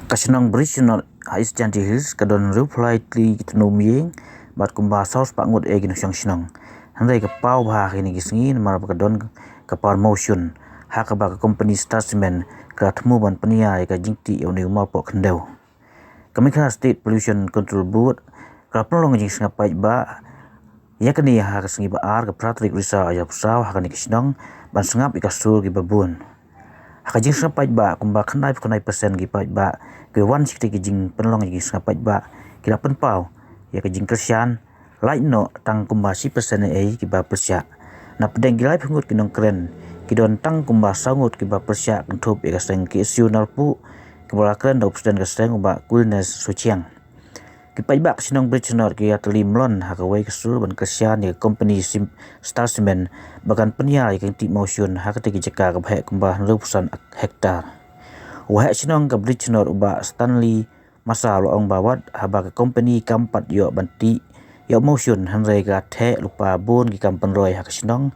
Kasinong bridge not hais janji hills kadon reply tli kitnomyeng bat kumba saus pangut egin syang sinong handai ka pau bha kini gisngin mar kadon ka par motion ha ka ba company statement ka thmu ban pania ka jingti oni ma po khandeu kamikha state pollution control board ka prolong jing sngapai ba yakni ha ka sngi ba ar ka pratrik risa ya psaw ha kani kisnong ban sngap ikasur gi babun Kajing sapai ba kumba khnai persen gi pai ba ke 160 kijing penlong gi sapai ba kira penpau ya kijing kersian lai no tang kumba 10% gi ba persya na pedeng gi lai phungut kinong kren kidon tang kumba sangut gi ba persya kentup ya kaseng ki sional pu kebala kren dau presiden kaseng ba kulnes suciang ki pai ba sinong bridge nor ki atli mlon ha ka wei kesur ban kersian ya company star cement bagan penya yang ti motion ha ka ti jaka ka bhe kumba 100% hektar wa sinong ka bridge nor ba Stanley masa lo ong bawat ha ba ka company kampat yo banti yo motion hanre ka the lupa bon ki kampan roi ha ka sinong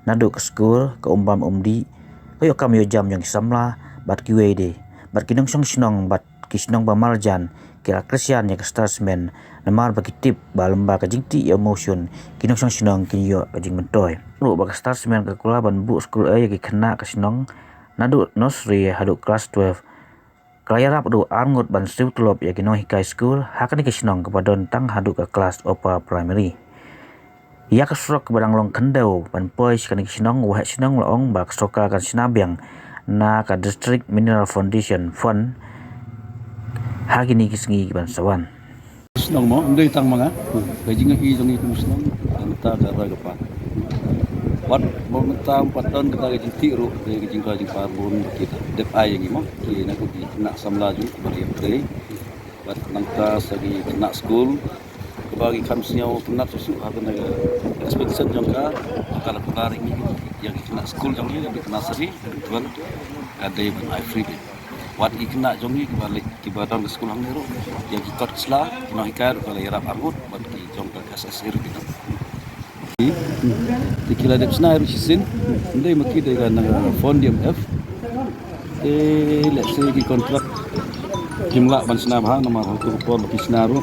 nadu ka school ka umbam umdi yo kam yo jam yang samla bat ki we de bat kinong song sinong bat kisnong ba marjan kira kresian ya statement namar bagi tip balemba ka jingti emotion kinong song sinong kinyo ka jing mentoy lu bagi statement ka kula ban bu school ya ki khna ka sinong nadu nursery hadu class 12 kaya rap du angut ban siu tulop ya kinong hikai school hakani ka sinong ka badon tang hadu ka class upper primary ya ka surok ka badang long khandeu ban poi kani ka sinong wa sinong long ba soka kan sinabiang na ka district mineral foundation fund hagini kisngi ban sawan senang mo ndai tang manga gajing hi jong itu senang ta ga ra ga pa wat mo tang paton kita gajing ti ru gajing ka jing parbun kita dep ai yang mo ki na ko di nak samla ju bari pre wat nangka sagi nak school bagi kam siau nak susu ha na expectation jong ka kala pular ini yang nak school jong ni yang nursery tuan ada yang I free wat ikna jongi balik ki badan ke sekolah nero yang ikut sela no ikar kalau irap angut bat ki jong ke SSR gitu dikila de sna ru sisin ndai maki de kan fondium F let's say di kontrak jumlah ban sna ba nomor tu pon ki sna ru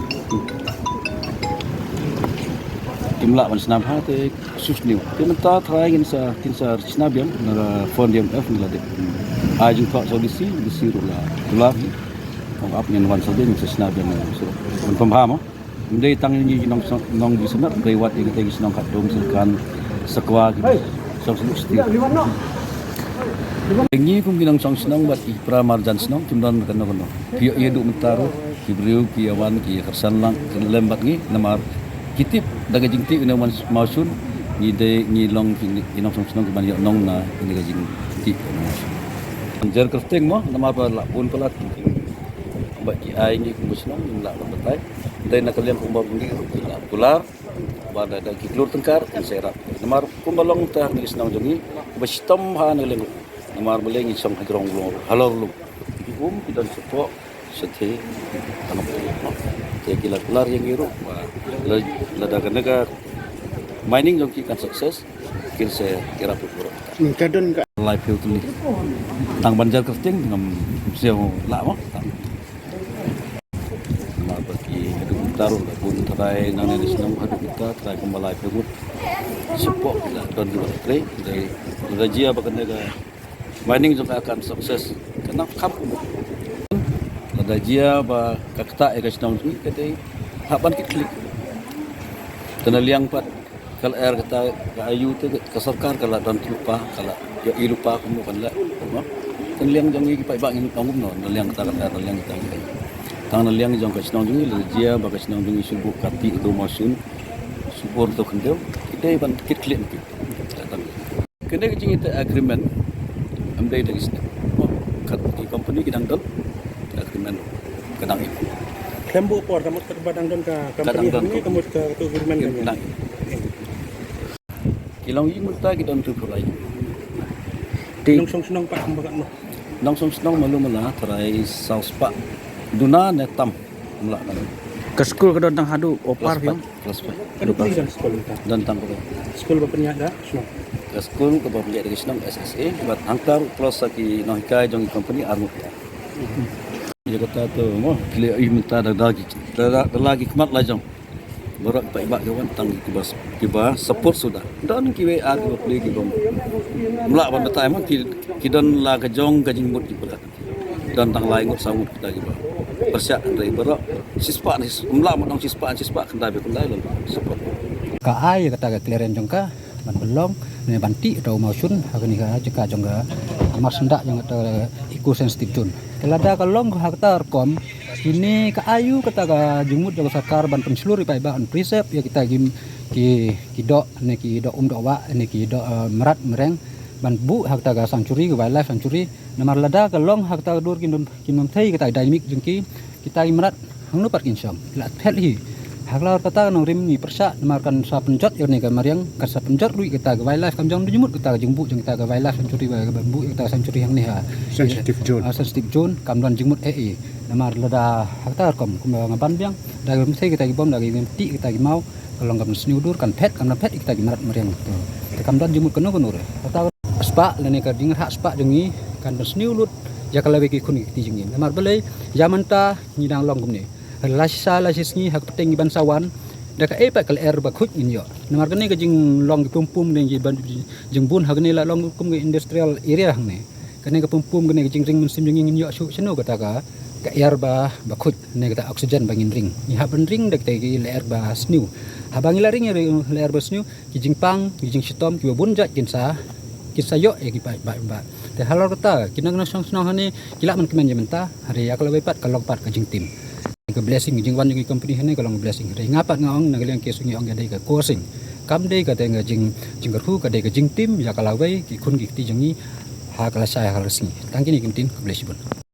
jumlah ban sna ba te sus new tementa try kinsa sna biang na fondium F ni la de ajung tak solusi disirulah tulahi kong ap nyen wan sabe ni sesna ben so pemaham ndai tang ni nong di senat lewat yang kita senang kat dom sekan sekwa gitu so solusi ini kum binang song senang bat ipra marjan senang timdan kan kono ki yedu mentaro ki briu ki awan ki kersan lang lembat ni namar kitip daga jingti ina man mausun ni de ni long ni nong song senang ban yo nong na ni gajing ti Anjar kerting mo nama apa lapun pelat bagi ai ni kumusnong la betai dan nak kalian kumbang ni kular pada ada kiklur tengkar kan serap namar kumbalong tah ni senang jongi bestom ha ni leng namar belengi som grong lo halor lu kita sepo sethe tanam te kila kular yang iru lada kanaga mining jongi kan sukses kin se kira puro kadon live field ni tang banjar kerting ngam seo la mo ma bagi gedung taruh pun terai nang ni senang hadu kita terai kembali field support la don di tre dari rajia bakanda mining juga akan sukses karena kampung rajia ba kakta e kasnam ni kete hapan klik kena liang pat kal air kata ayu tu ke sarkar kala don lupa kala ya ilupa kamu kan la kan liang jong gi pai bang ni pangum no liang kata kata liang kita tang liang jong ka snong jong dia ba ka snong jong subuh kati itu masun support to kendo kita ban kit clean ki kena jing itu agreement amdai dari sini kat di company kidang don agreement kadang ini Lembu por kamu ke badang don ka company ni kamu ke agreement kan Kilang ini kita kita untuk pulai. nong song senong pak kumbakan no Nong song malu mala terai saus pak duna netam mula kan. ke school kadon tang hadu opar Kelas film kelas pak. kan pergi dan sekolah kita Dan tang ko. sekolah bapaknya ada so Ke school ke bawah jadi senang SSA buat angkar plus lagi nohikai jong company armut. Ya dia kata tu mau pilih minta dah lagi kemat lah jom baru pak kawan tang kiba support sudah dan kiwe aku pilih kiba mulak ban betai mah kidon la kajong kajing mut kiba dan tang lain ngut sangut kita kiba persiap dari baru sispa ni mulak mak sispa kendai support ka ai kata ka clearance jongka ban belong ne banti atau mausun hakani ka jeka jongga mas ndak yang kata iku sensitif jun kelada kalong hakta kom ini ka ayu kata ka jumut jago sakar ban penselur ipai ban presep ya kita ki dok ne ki dok dok wa ne ki dok merat mereng ban bu hakta ka sanctuary ka wildlife sanctuary namar lada kalong hakta dur kinum thai kita dynamic jengki kita merat hangnu pat kinsom lat phet hi haklar kata nong rim ni persa namarkan sa penjot yo ne ka mariang ka sa penjot lui kita ka wildlife kamjong jumut kita jengbu jeng kita ka wildlife sanctuary ba bambu kita sanctuary hang ni ha sensitive zone kamdan jengmut namar lada hakta kom ngaban biang dari mesti kita bom dari ti kita mau kalau ngam sniudur kan pet kita marat mariang tu kamdan jumut kono re kata spa lene ka ding hak spa jengi kan sniulut ya kalau bagi kun ti jengi namar belai zaman ta nyidang long kum ni lasisni hak peting ban sawan dak epa kal air ba khut in yo namar kene ka jing long pumpum ne ban jing bun hak ne la long kum industrial area hang ne kene ka pumpum kene ka jing ring musim jing in yo su seno kata ka air ba khut ne kata oksigen bangin ring ni ha ban ring dak te ki air ba sniu ha bang la ring air ba sniu ki jing pang ki jing sitom ki bun jat kinsa yo e ki ba te halor kata kinang na song song hane kila man kemen jementa hari ya kalau bepat kalau pat ka jing tim ke blessing jing wan jing company hane kalau blessing re ngapat ngaong nagliang ke sungi ong gadai ka coursing kam dei ka tenga jing garhu ka dei ka jing tim ya kalau bai ki kun ki ti jingi ha kala sai ha rasi tangkini kintin ke blessing